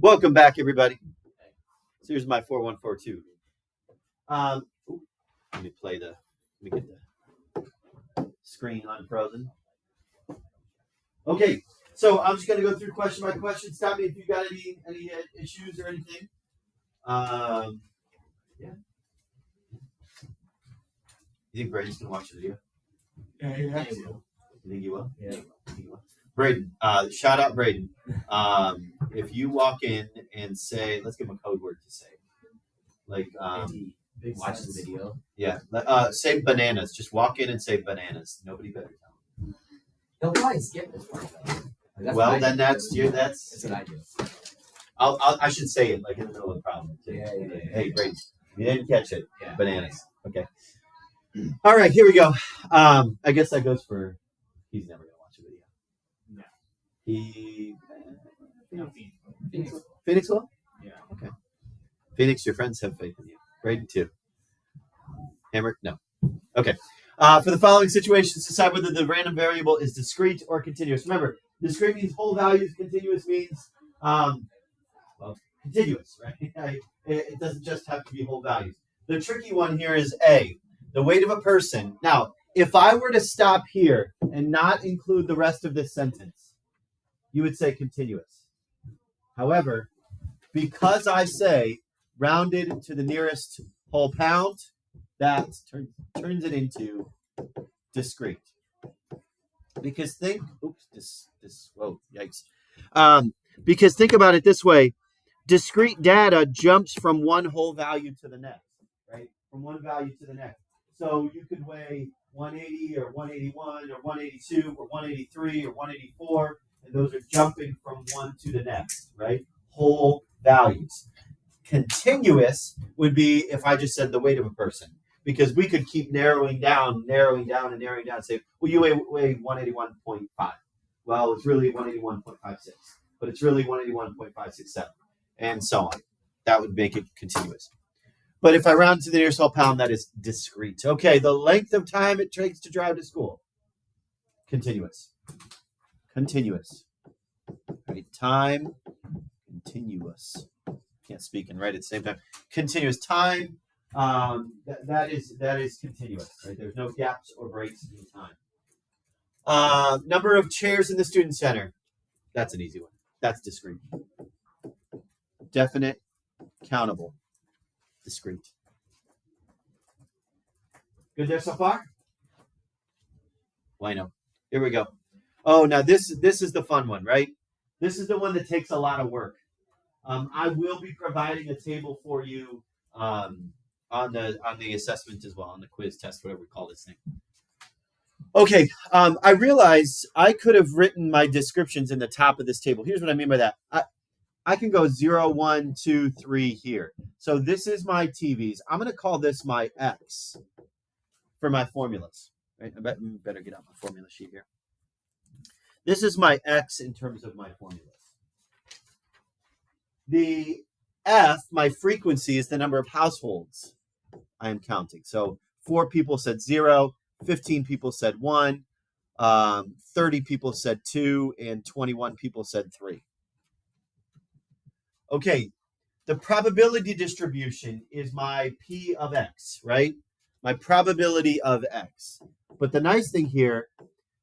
Welcome back, everybody. So here's my 4142. Let me get the screen unfrozen. Okay, so I'm just going to go through question by question. Stop me if you've got any issues or anything. Yeah. You think Braden's going to watch the video? Yeah, You think he will? Yeah. Braden, shout out Braden. If you walk in and say, let's give him a code word to say. Like, watch the video. Yeah. Say bananas. Just walk in and say bananas. Nobody better tell him. He'll probably skip this part though. Well, then that's what I do. I should say it like in the middle of the problem. Yeah. Hey, great. You didn't catch it. Yeah. Bananas. Okay. All right, here we go. I guess that goes for he's never gonna watch a video. No. Phoenix will? Yeah. Okay. Phoenix, your friends have faith in you. Braden too. Hammer? No. Okay. For the following situations, decide whether the random variable is discrete or continuous. Remember, discrete means whole values. Continuous means, continuous, right? It doesn't just have to be whole values. The tricky one here is A, the weight of a person. Now, if I were to stop here and not include the rest of this sentence, you would say continuous. However, because I say rounded to the nearest whole pound, that turns it into discrete. Because because think about it this way: discrete data jumps from one whole value to the next, right? From one value to the next. So you could weigh 180 or 181 or 182 or 183 or 184, and those are jumping from one to the next, right? Whole values. Continuous would be if I just said the weight of a person, because we could keep narrowing down, and say, well, you weigh 181.5. Well, it's really 181.56, but it's really 181.567, and so on. That would make it continuous. But if I round to the nearest whole pound, that is discrete. Okay, the length of time it takes to drive to school. Continuous. Right, time, continuous. Can't speak and write at the same time. Continuous time. That is continuous. Right, there's no gaps or breaks in time. Number of chairs in the student center. That's an easy one. That's discrete. Definite, countable, discrete. Good there so far? Well, I know. Here we go. Oh, now this is the fun one, right? This is the one that takes a lot of work. I will be providing a table for you on the assessment as well, on the quiz test, whatever we call this thing. Okay, I realized I could have written my descriptions in the top of this table. Here's what I mean by that. I can go 0, 1, 2, 3 here. So this is my TVs. I'm going to call this my X for my formulas. Right? I better get out my formula sheet here. This is my X in terms of my formulas. The F, my frequency, is the number of households I am counting. So 4 people said 0, 15 people said 1, 30 people said 2, and 21 people said 3. Okay, the probability distribution is my P of X, right? My probability of X. But the nice thing here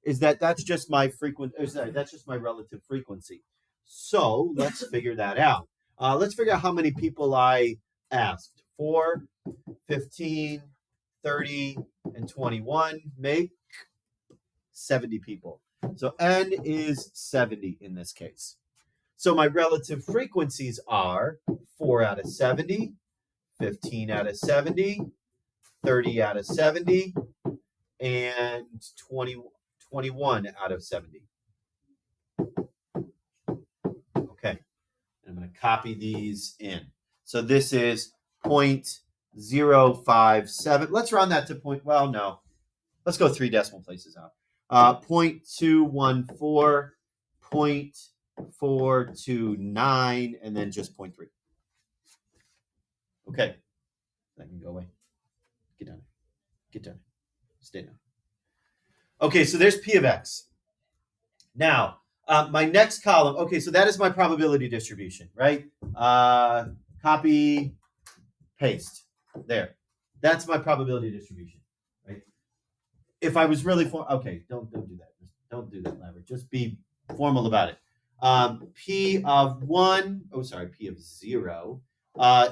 is that that's just my that's just my relative frequency. So let's figure that out. Let's figure out how many people I asked. 4, 15, 30, and 21 make 70 people. So N is 70 in this case. So my relative frequencies are 4 out of 70, 15 out of 70, 30 out of 70, and 21 out of 70. Okay, I'm going to copy these in. So this is 0.057. Let's round that to no. Let's go 3 decimal places out. 0.214, 0.429, and then just 0.3. Okay, that can go away. Get down. Stay down. Okay, so there's P of X. Now, My next column. Okay, so that is my probability distribution, right? Copy, paste. There. That's my probability distribution, right? If I was really okay, don't do that. Don't do that, Lambert. Just be formal about it. P of 1, P of 0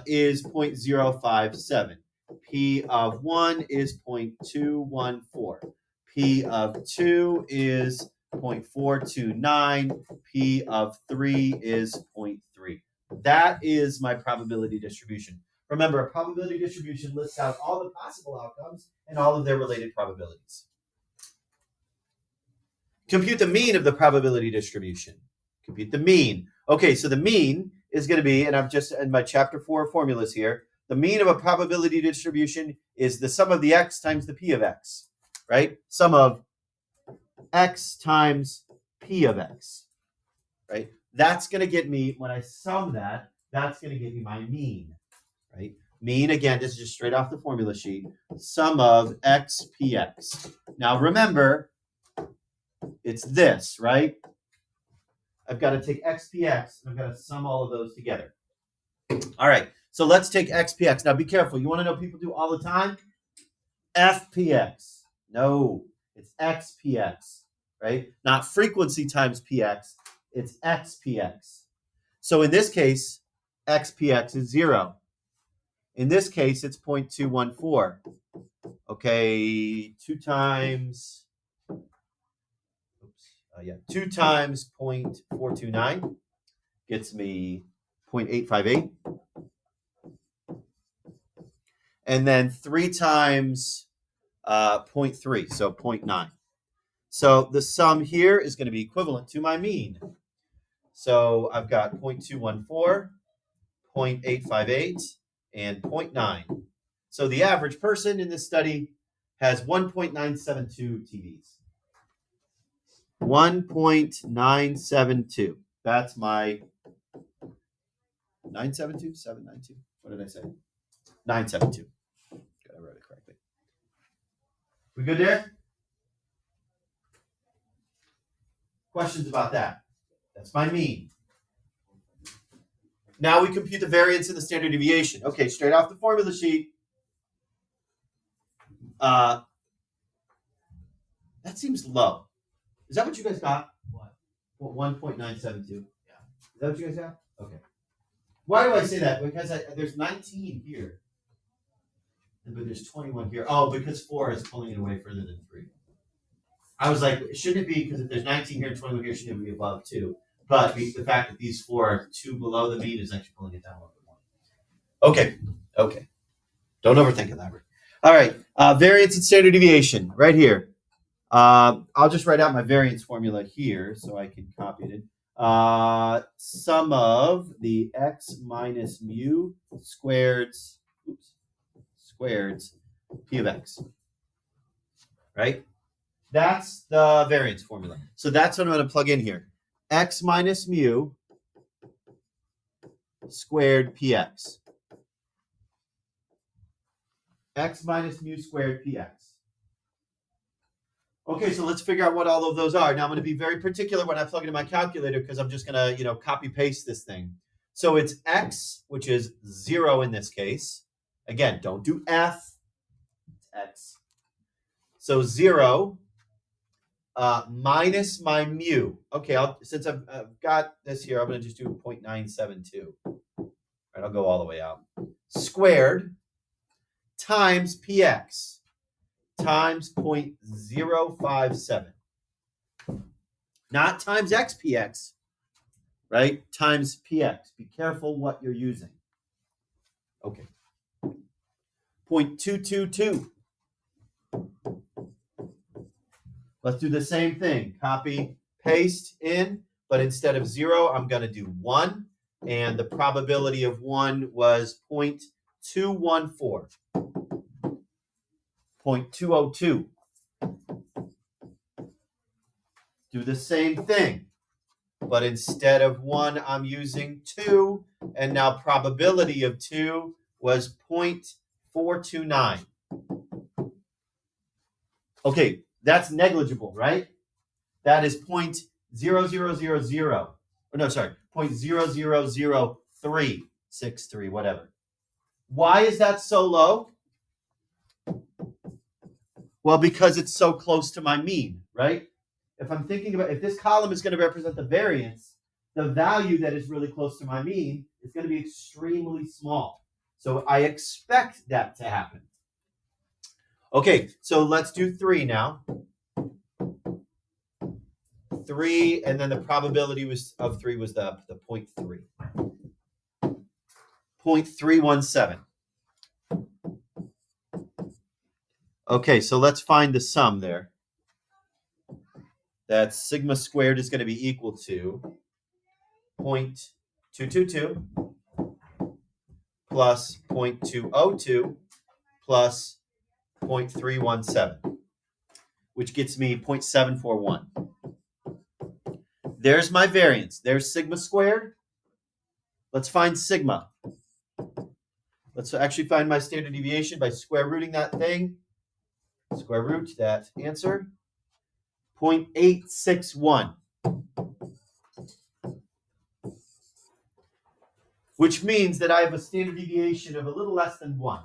is 0.057. P of 1 is 0.214. P of 2 is 0.429. P of 3 is 0.3. That is my probability distribution. Remember, a probability distribution lists out all the possible outcomes and all of their related probabilities. Compute the mean of the probability distribution. Compute the mean. Okay, so the mean is going to be, and I'm just in my chapter 4 formulas here, the mean of a probability distribution is the sum of the x times the p of x, right? Sum of x times p of x, right? That's going to get me, when I sum that, that's going to give me my mean, right? Mean, again, this is just straight off the formula sheet, sum of x px. Now remember, it's this, right? I've got to take xpx, and I've got to sum all of those together. All right, so let's take xpx. Now be careful. You want to know what people do all the time? Fpx. No, it's xpx, right? Not frequency times px, it's xpx. So in this case, xpx is 0. In this case, it's 0.214. Okay, 2 times 0.429 gets me 0.858. And then 3 times 0.3, so 0.9. So the sum here is going to be equivalent to my mean. So I've got 0.214, 0.858, and 0.9. So the average person in this study has 1.972 TVs. 1.972. That's my 972, 792. What did I say? 972. Got I wrote it correctly. We good there? Questions about that? That's my mean. Now we compute the variance and the standard deviation. Okay, straight off the formula sheet. That seems low. Is that what you guys got? What? 1.972. Yeah. Is that what you guys got? Okay. Why do I say that? Because there's 19 here. But there's 21 here. Oh, because 4 is pulling it away further than 3. I was like, shouldn't it be, because if there's 19 here and 21 here, shouldn't it be above 2? But the fact that these 4 are 2 below the mean is actually pulling it down a little bit more. Okay. Don't overthink it, Lambert. All right, variance and standard deviation right here. I'll just write out my variance formula here so I can copy it. Sum of the x minus mu squareds p of x. Right? That's the variance formula. So that's what I'm going to plug in here. X minus mu squared px. X minus mu squared px. Okay, so let's figure out what all of those are. Now I'm going to be very particular when I plug into my calculator because I'm just going to, copy paste this thing. So it's x, which is 0 in this case. Again, don't do f. It's x. So 0 minus my mu. Okay, since I've got this here, I'm going to just do 0.972. All right, I'll go all the way out. Squared times px times 0.057. Not times xpx, right? Times px. Be careful what you're using. Okay. 0.222. Let's do the same thing. Copy, paste in, but instead of 0, I'm going to do 1. And the probability of 1 was 0.214. 0.202. Do the same thing, but instead of 1, I'm using 2, and now probability of 2 was 0.429. Okay, that's negligible, right? That is .0000, or no, sorry, 0.000363, whatever. Why is that so low? Well, because it's so close to my mean, right? If I'm thinking about, if this column is going to represent the variance, the value that is really close to my mean is going to be extremely small. So I expect that to happen. Okay, so let's do 3 now. 3, and then the probability of 3 was the 0.3. 0.317. Okay, so let's find the sum there. That sigma squared is going to be equal to 0.222 plus 0.202 plus 0.317, which gets me 0.741. There's my variance. There's sigma squared. Let's find sigma. Let's actually find my standard deviation by square rooting that thing. Square root that answer. 0.861. Which means that I have a standard deviation of a little less than 1.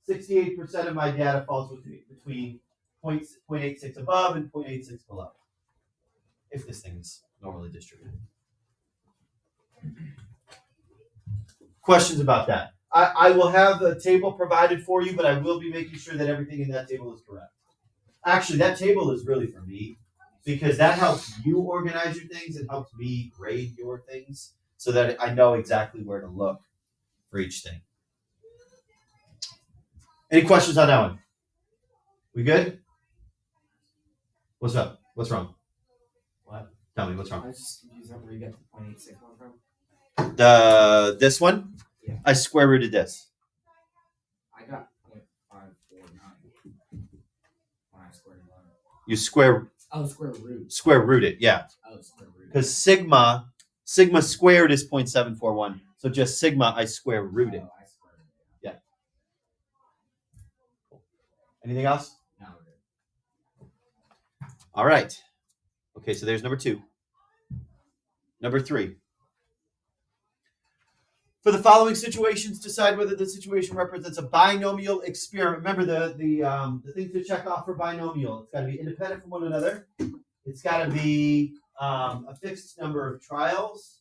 68% of my data falls between 0.86 above and 0.86 below, if this thing is normally distributed. Questions about that? I will have a table provided for you, but I will be making sure that everything in that table is correct. Actually, that table is really for me, because that helps you organize your things. It helps me grade your things so that I know exactly where to look for each thing. Any questions on that one? We good? What's up? What's wrong? What? Tell me what's I wrong. was just confused on where you got the 0.86 one from. This one? Yeah. I square rooted this. I got 0.549 when I squared it out. You square root it, yeah. Oh, square root. Because sigma squared is 0.741. So just sigma, I square root it. Oh, I squared it. Yeah. Anything else? No. All right. Okay, so there's number 2. Number 3. For the following situations, decide whether the situation represents a binomial experiment. Remember the things to check off for binomial. It's got to be independent from one another. It's got to be a fixed number of trials,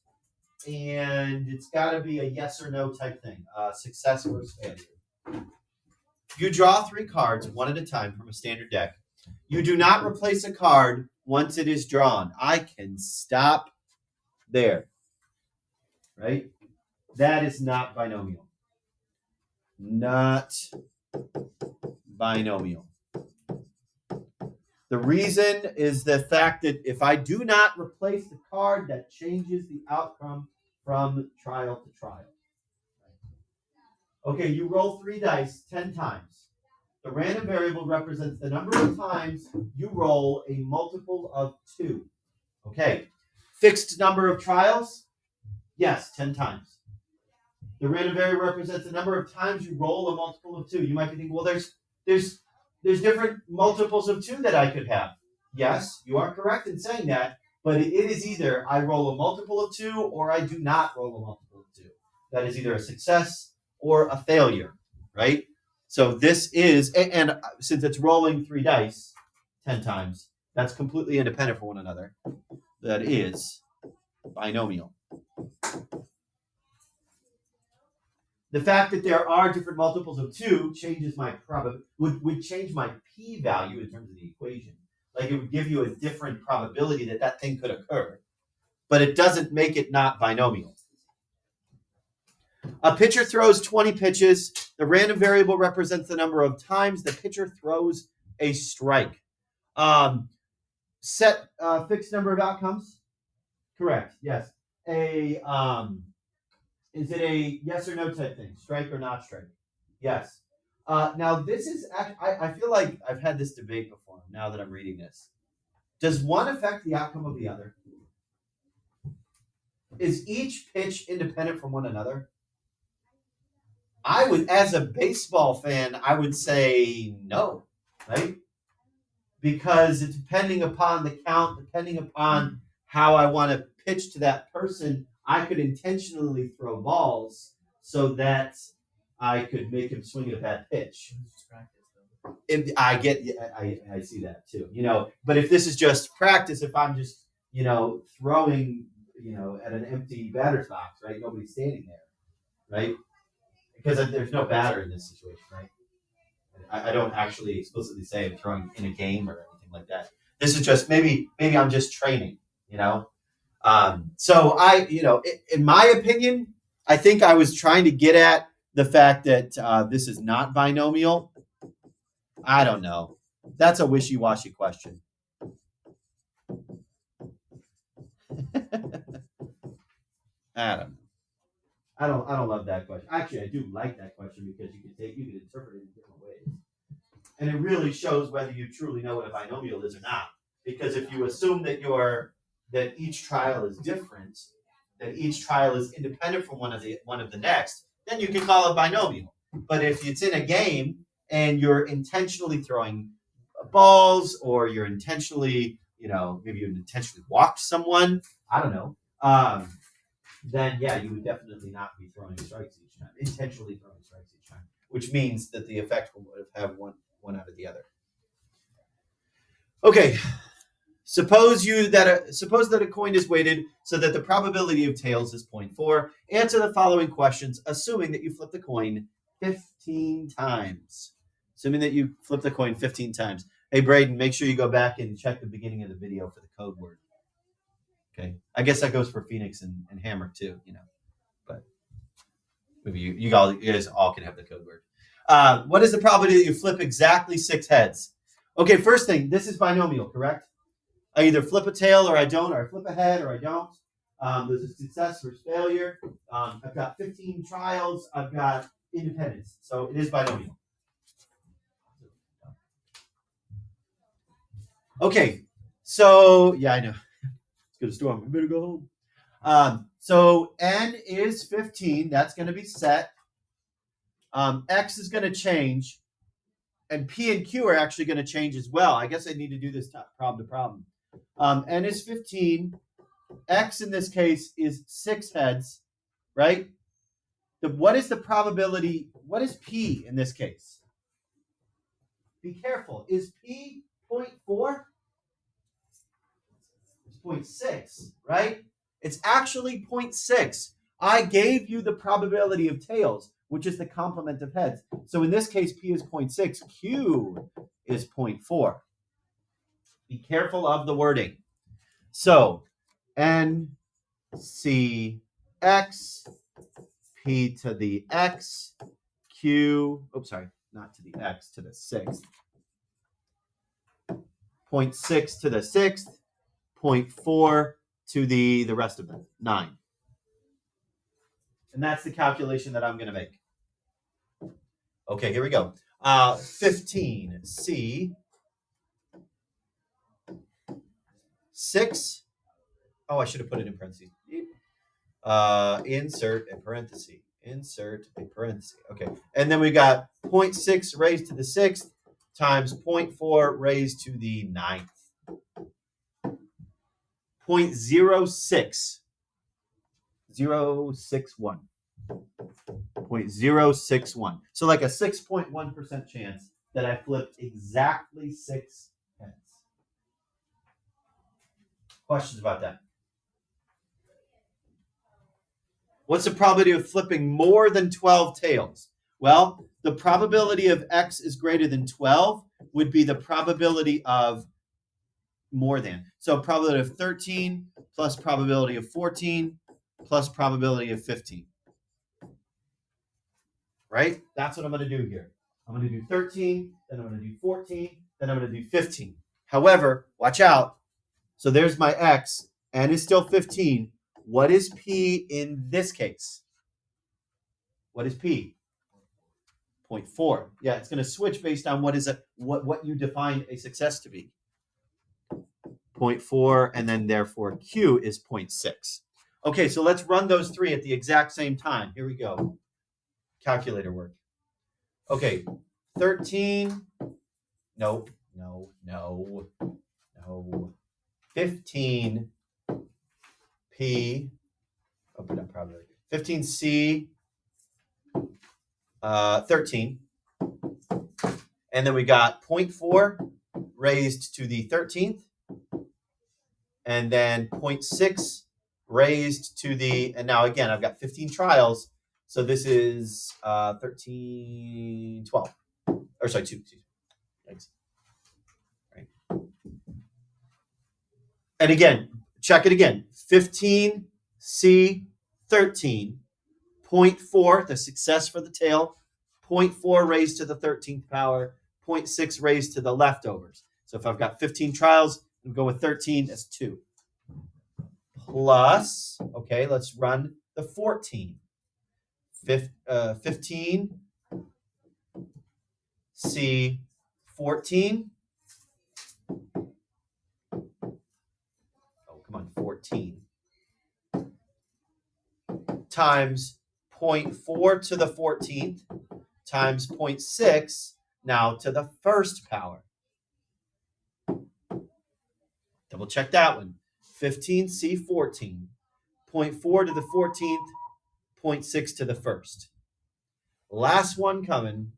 and it's got to be a yes or no type thing. Success versus failure. You draw 3 cards one at a time from a standard deck. You do not replace a card once it is drawn. I can stop there. Right? That is not binomial. Not binomial. The reason is the fact that if I do not replace the card, that changes the outcome from trial to trial. Okay, you roll 3 dice 10 times. The random variable represents the number of times you roll a multiple of 2. Okay, fixed number of trials? Yes, 10 times. The random variable represents the number of times you roll a multiple of 2. You might be thinking, well, there's different multiples of 2 that I could have. Yes, you are correct in saying that, but it is either I roll a multiple of 2 or I do not roll a multiple of 2. That is either a success or a failure, right? So this is, and since it's rolling 3 dice 10 times, that's completely independent from one another. That is binomial. The fact that there are different multiples of 2 changes my would change my p-value in terms of the equation. Like it would give you a different probability that thing could occur, but it doesn't make it not binomial. A pitcher throws 20 pitches. The random variable represents the number of times the pitcher throws a strike. Set fixed number of outcomes. Correct. Yes. Is it a yes or no type thing? Strike or not strike? Yes. Now, this is, I feel like I've had this debate before now that I'm reading this. Does one affect the outcome of the other? Is each pitch independent from one another? As a baseball fan, I would say no, right? because it's depending upon the count, depending upon how I want to pitch to that person, I could intentionally throw balls so that I could make him swing at a bad pitch. I see that too, but if this is just practice, if I'm just, throwing, at an empty batter's box, right? Nobody's standing there, right? Because there's no batter in this situation, right? I don't actually explicitly say I'm throwing in a game or anything like that. This is just maybe I'm just training, So in my opinion, I think I was trying to get at the fact that this is not binomial. I don't know. That's a wishy-washy question. Adam. I don't love that question. Actually, I do like that question because you can interpret it in different ways. And it really shows whether you truly know what a binomial is or not. Because if you assume that each trial is different, that each trial is independent from one of the next, then you can call it binomial. But if it's in a game and you're intentionally throwing balls, or you're intentionally, maybe you intentionally walked someone, I don't know, then yeah, you would definitely not be throwing strikes each time, intentionally throwing strikes each time, which means that the effect would have one out of the other. Okay, suppose that a coin is weighted so that the probability of tails is 0.4. Answer the following questions, assuming that you flip the coin 15 times. Assuming that you flip the coin 15 times. Hey, Braden, make sure you go back and check the beginning of the video for the code word. Okay, I guess that goes for Phoenix and Hammer too, but maybe you guys all can have the code word. What is the probability that you flip exactly 6 heads? Okay, first thing, this is binomial, correct? I either flip a tail or I don't, or I flip a head or I don't. There's a success versus failure. I've got 15 trials. I've got independence. So it is binomial. Okay, so yeah, I know. It's gonna storm. We better go home. So n is 15. That's going to be set. X is going to change, and P and Q are actually going to change as well. I guess I need to do this problem to problem. N is 15. X in this case is 6 heads, right? What is the probability? What is P in this case? Be careful. Is P 0.4? It's 0.6, right? It's actually 0.6. I gave you the probability of tails, which is the complement of heads. So in this case, P is 0.6. Q is 0.4. Be careful of the wording. So N, C, X, P to the X, Q, not to the X, to the 6th. 0.6 to the 6th, 0.4 to the rest of them, 9. And that's the calculation that I'm going to make. Okay, here we go. 15, C, 6. Oh, I should have put it in parentheses. Insert a parenthesis. Insert a parenthesis. Okay, and then we got 0.6 raised to the 6th times 0.4 raised to the 9th. 0.06. 0.061. 0.061. So like a 6.1% chance that I flipped exactly 6 heads. Questions about that? What's the probability of flipping more than 12 tails? Well, the probability of X is greater than 12 would be the probability of more than. So probability of 13 plus probability of 14 plus probability of 15. Right? That's what I'm going to do here. I'm going to do 13, then I'm going to do 14, then I'm going to do 15. However, watch out. So there's my X, N is still 15. What is P in this case? What is P? 0.4. Yeah, it's going to switch based on what you define a success to be. 0.4, and then therefore Q is 0.6. Okay, so let's run those 3 at the exact same time. Here we go. Calculator work. Okay, 13. Nope. No. 15 P. Open up probability. 15 C. 13. And then we got 0.4 raised to the 13th. And then 0.6 raised to the, and now again, I've got 15 trials. So this is 13, 12. Or sorry, 2. Thanks. Right. And again, check it again. 15 C 13. 0.4, the success for the tail. 0.4 raised to the 13th power. 0.6 raised to the leftovers. So if I've got 15 trials, I'll go with 13 as 2. Plus, okay, let's run the 14. 15 C 14. Oh, come on, 14. Times 0.4 to the 14th times 0.6 now to the first power. Double check that one. 15C14. 0.4 to the 14th, 0.6 to the first. Last one coming.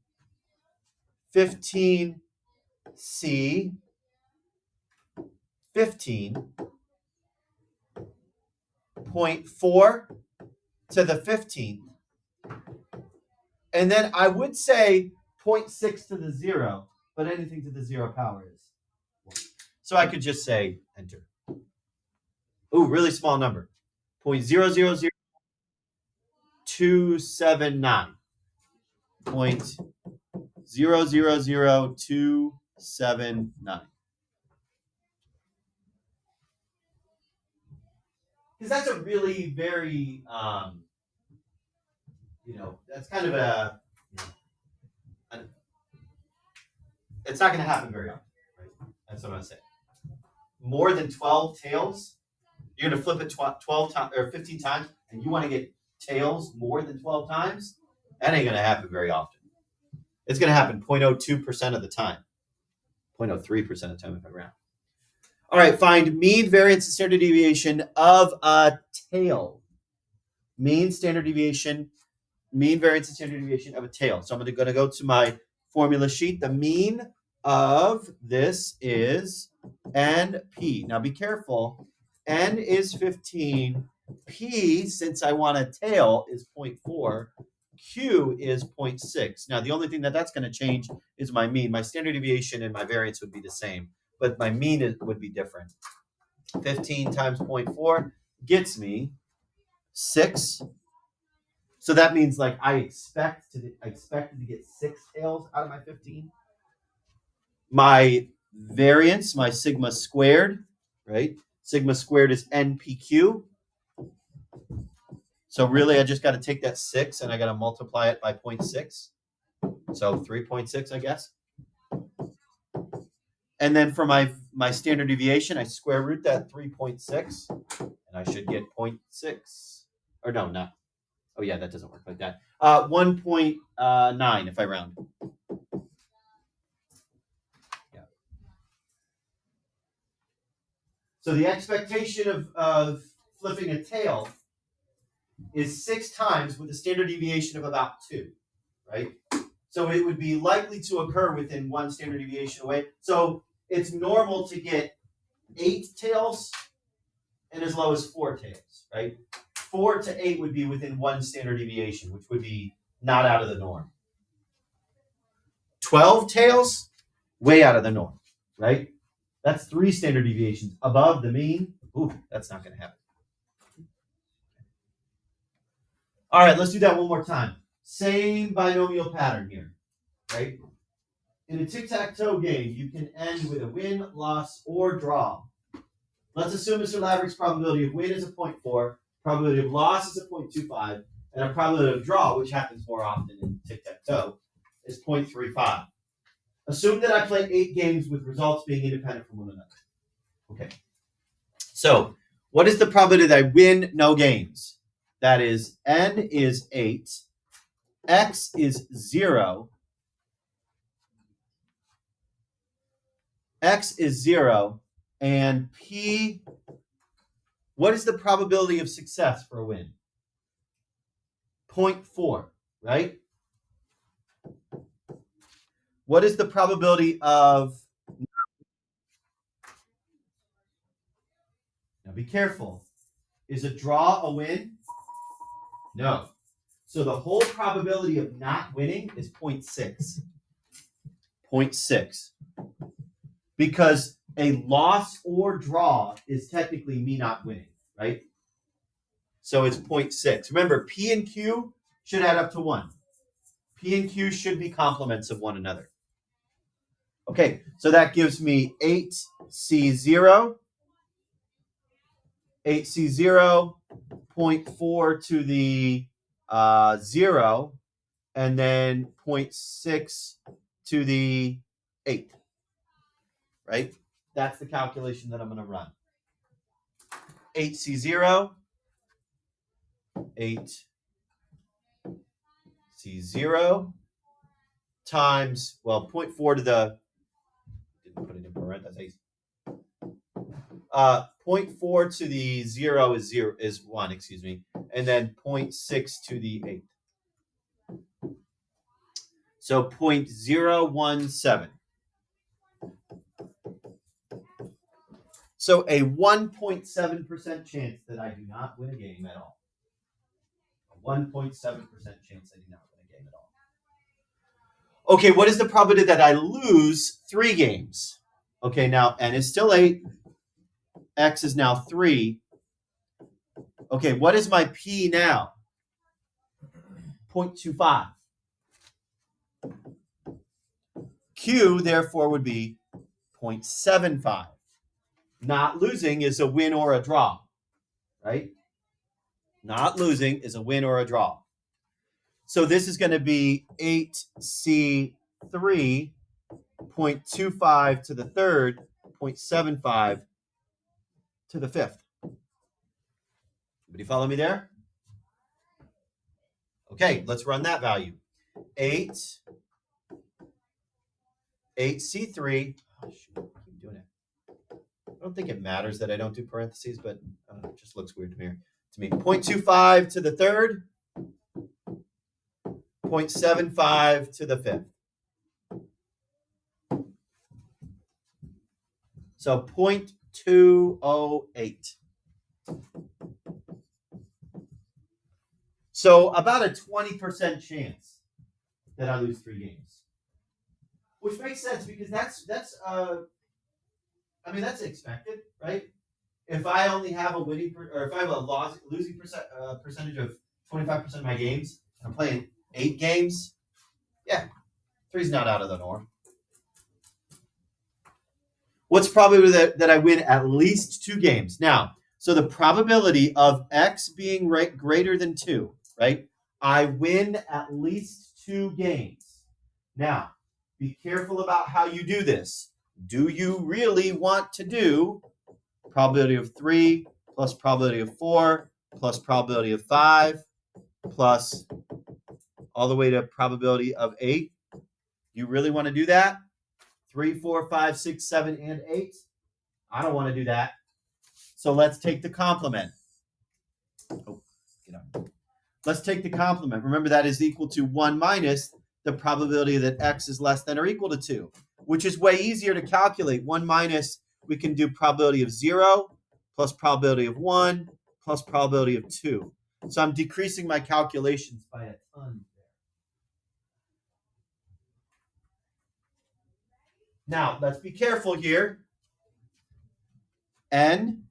15C 15. 0.4 to the 15th. And then I would say 0.6 to the 0, but anything to the 0 power is 1. So I could just say enter. Ooh, really small number. 0.000279. 0.000279. Because that's a really very, that's kind of a, it's not going to happen very often, right? That's what I'm going to say. More than 12 tails, you're going to flip it 12 times or 15 times, and you want to get tails more than 12 times. That ain't going to happen very often. It's going to happen 0.02% of the time, 0.03% of the time if I round. All right, find mean, variance, and standard deviation of a tail. Mean, variance, and standard deviation of a tail. So I'm going to go to my formula sheet. The mean of this is NP. Now be careful. N is 15. P, since I want a tail, is 0.4. Q is 0.6. Now the only thing that's going to change is my mean. My standard deviation and my variance would be the same, but my mean would be different. 15 times 0.4 gets me 6. So that means like I expected to get 6 tails out of my 15. My variance, my sigma squared, right? Sigma squared is NPQ. So really, I just got to take that 6 and I got to multiply it by 0.6. So 3.6, I guess. And then for my standard deviation, I square root that 3.6, and I should get 0.6. Or no, not. Oh yeah, that doesn't work like that. 1.9 if I round. Yeah. So the expectation of flipping a tail is 6 times with a standard deviation of about 2, right? So it would be likely to occur within 1 standard deviation away. So it's normal to get 8 tails and as low as 4 tails, right? 4 to 8 would be within 1 standard deviation, which would be not out of the norm. 12 tails, way out of the norm, right? That's 3 standard deviations above the mean. Ooh, that's not going to happen. All right, let's do that one more time. Same binomial pattern here, right? In a tic-tac-toe game, you can end with a win, loss, or draw. Let's assume Mr. Laverick's probability of win is a 0.4, probability of loss is a 0.25, and a probability of draw, which happens more often in tic-tac-toe, is 0.35. Assume that I play 8 games with results being independent from one another. Okay. So, what is the probability that I win no games? That is, n is 8, x is 0, X is 0, and P, what is the probability of success for a win? 0.4, right? What is the probability of, now be careful, is a draw a win? No. So the whole probability of not winning is 0.6. 0.6. Because a loss or draw is technically me not winning, right? So it's 0.6. Remember, P and Q should add up to 1. P and Q should be complements of one another. Okay, so that gives me 8C0. 8C0, 0.4 to the 0, and then 0.6 to the 8. Right? That's the calculation that I'm going to run. 8C0, 8C0 times, well, 0.4 to the, didn't put it in parentheses. 0.4 to the 0 is 1, excuse me, and then 0.6 to the 8. So 0.017. So a 1.7% chance that I do not win a game at all. A 1.7% chance I do not win a game at all. Okay, what is the probability that I lose 3 games? Okay, now N is still 8. X is now 3. Okay, what is my P now? 0.25. Q, therefore, would be 0.75. Not losing is a win or a draw, right? Not losing is a win or a draw. So this is going to be 8C3, 0.25 to the third, 0.75 to the fifth. Anybody follow me there? Okay, let's run that value. 8C3. Oh, shoot, I keep doing it. I don't think it matters that I don't do parentheses, but it just looks weird to me. 0.25 to the third, 0.75 to the fifth. So 0.208. So about a 20% chance that I lose 3 games, which makes sense because that's expected, right? If I only have a winning or if I have a losing percentage of 25% of my games, and I'm playing 8 games, yeah, 3's not out of the norm. What's probably that I win at least 2 games? Now, so the probability of X being greater than 2, right? I win at least 2 games. Now, be careful about how you do this. Do you really want to do probability of 3 plus probability of 4 plus probability of 5 plus all the way to probability of 8? You really want to do that? 3, 4, 5, 6, 7, and 8? I don't want to do that. So let's take the complement. Oh, get on. Let's take the complement. Remember, that is equal to 1 minus the probability that X is less than or equal to 2, which is way easier to calculate. 1 minus, we can do probability of 0 plus probability of 1 plus probability of 2. So I'm decreasing my calculations by a ton there. Now, let's be careful here. N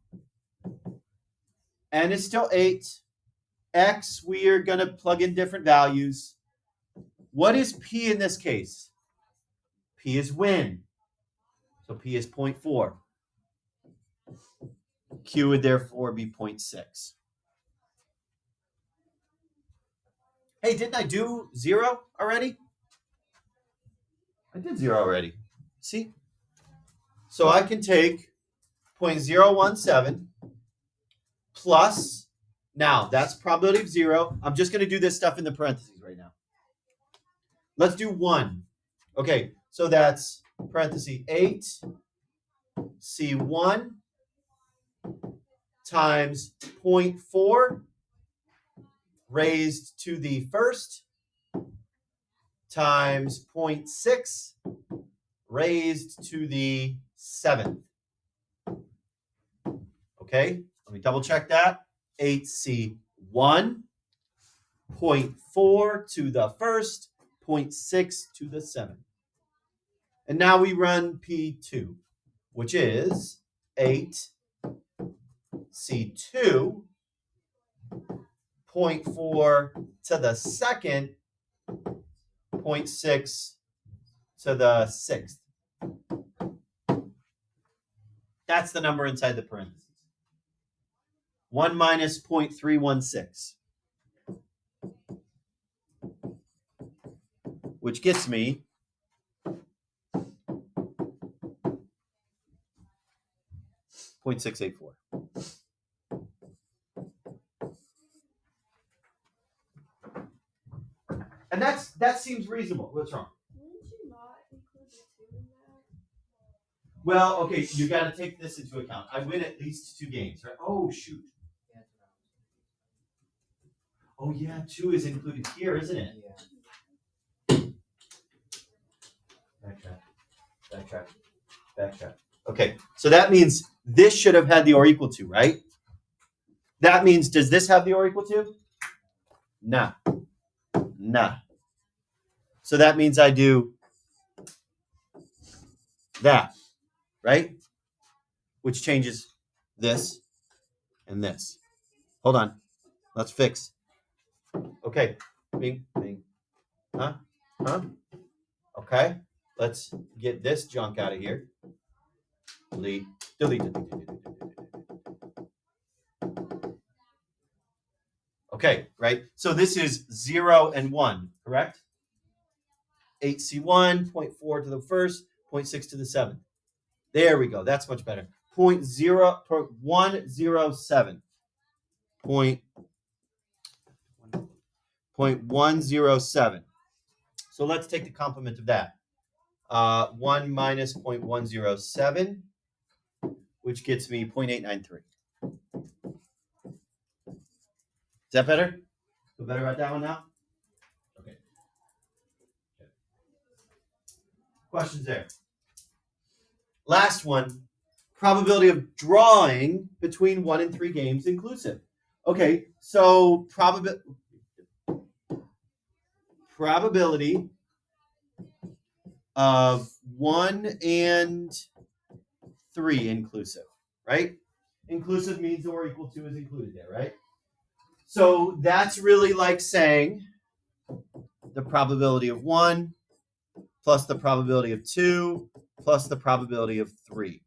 is still 8. X, we are going to plug in different values. What is P in this case? P is win. So P is 0.4. Q would therefore be 0.6. Hey, didn't I do 0 already? I did 0 already. See? So I can take 0.017 plus, now that's probability of 0. I'm just going to do this stuff in the parentheses right now. Let's do 1. Okay, so that's parenthesis 8 C1 times 0.4 raised to the first times 0.6 raised to the seventh. Okay, let me double check that. 8C1, 0.4 to the first, 0.6 to the seventh. And now we run P2, which is 8C2, 0.4 to the second, 0.6 to the sixth. That's the number inside the parentheses. 1 minus 0.316. Which gets me 0.684. And that seems reasonable. What's wrong? Wouldn't you not include the 2 in that? Well, okay, you got to take this into account. I win at least 2 games, right? Oh, shoot. Oh, yeah, 2 is included here, isn't it? Backtrack. Okay, so that means this should have had the or equal to, right? That means, does this have the or equal to? Nah. So that means I do that, right? Which changes this and this. Hold on. Let's fix. Okay. Bing. Huh? Okay. Let's get this junk out of here. Delete. Okay, right? So this is 0 and 1, correct? 8C1, 0.4 to the first, 0.6 to the seventh. There we go. That's much better. 0.107. 0.107. So let's take the complement of that. 1 minus 0.107, which gets me 0.893. Is that better? Feel better about that one now? Okay. Questions there? Last one, probability of drawing between 1 and 3 games inclusive. Okay, so probability of 1 and 3 inclusive, right? Inclusive means or equal to is included there, right? So that's really like saying the probability of 1 plus the probability of 2 plus the probability of 3.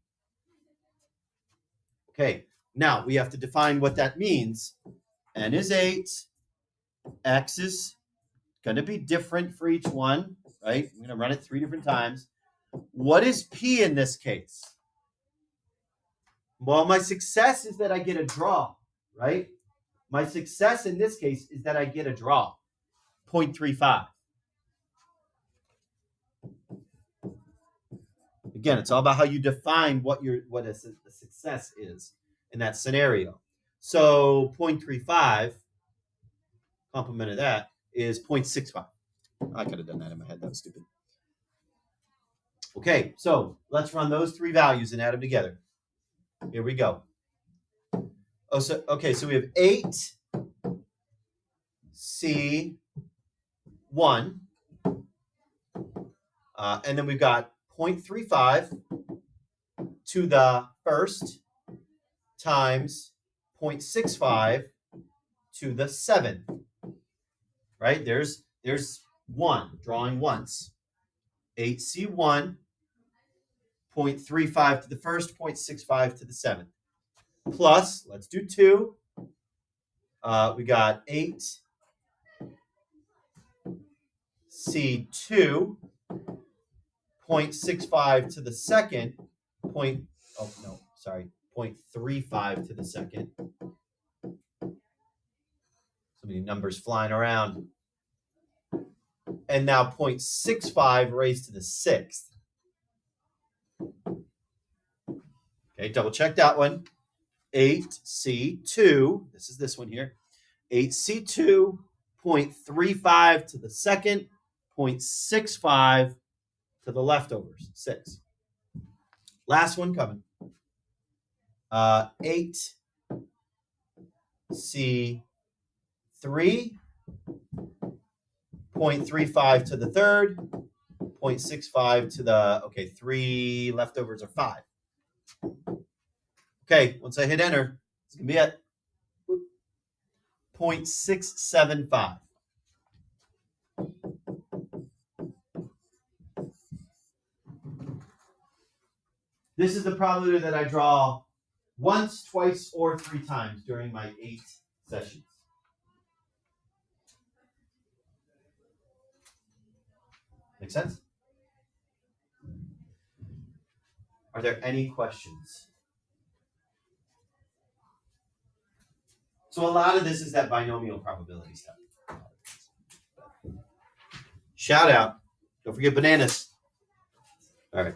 Okay, now we have to define what that means. N is 8. X is going to be different for each one, right? I'm going to run it 3 different times. What is P in this case? Well, my success is that I get a draw, right? My success in this case is that I get a draw, 0.35. Again, it's all about how you define what a success is in that scenario. So 0.35, complement of that, is 0.65. I could have done that in my head. That was stupid. Okay, so let's run those 3 values and add them together. Here we go. Oh, so okay, so we have 8C1, and then we've got 0.35 to the first times 0.65 to the seventh. Right? There's 1, drawing once. 8C1, 0.35 to the first, 0.65 to the seventh. Plus, let's do 2. We got 8C2, 0.65 to the second, 0.35 to the second. So many numbers flying around. And now 0.65 raised to the sixth. Okay, double check that one. 8C2, this one here. 8C2, 0.35 to the second, 0.65 to the leftovers, 6. Last one coming. 8C3, 0.35 to the third, 0.65 to the, 3 leftovers are 5. Okay, once I hit enter, it's going to be at 0.675. This is the probability that I draw once, twice, or 3 times during my 8 sessions. Make sense? Are there any questions? So a lot of this is that binomial probability stuff. Shout out. Don't forget bananas. All right.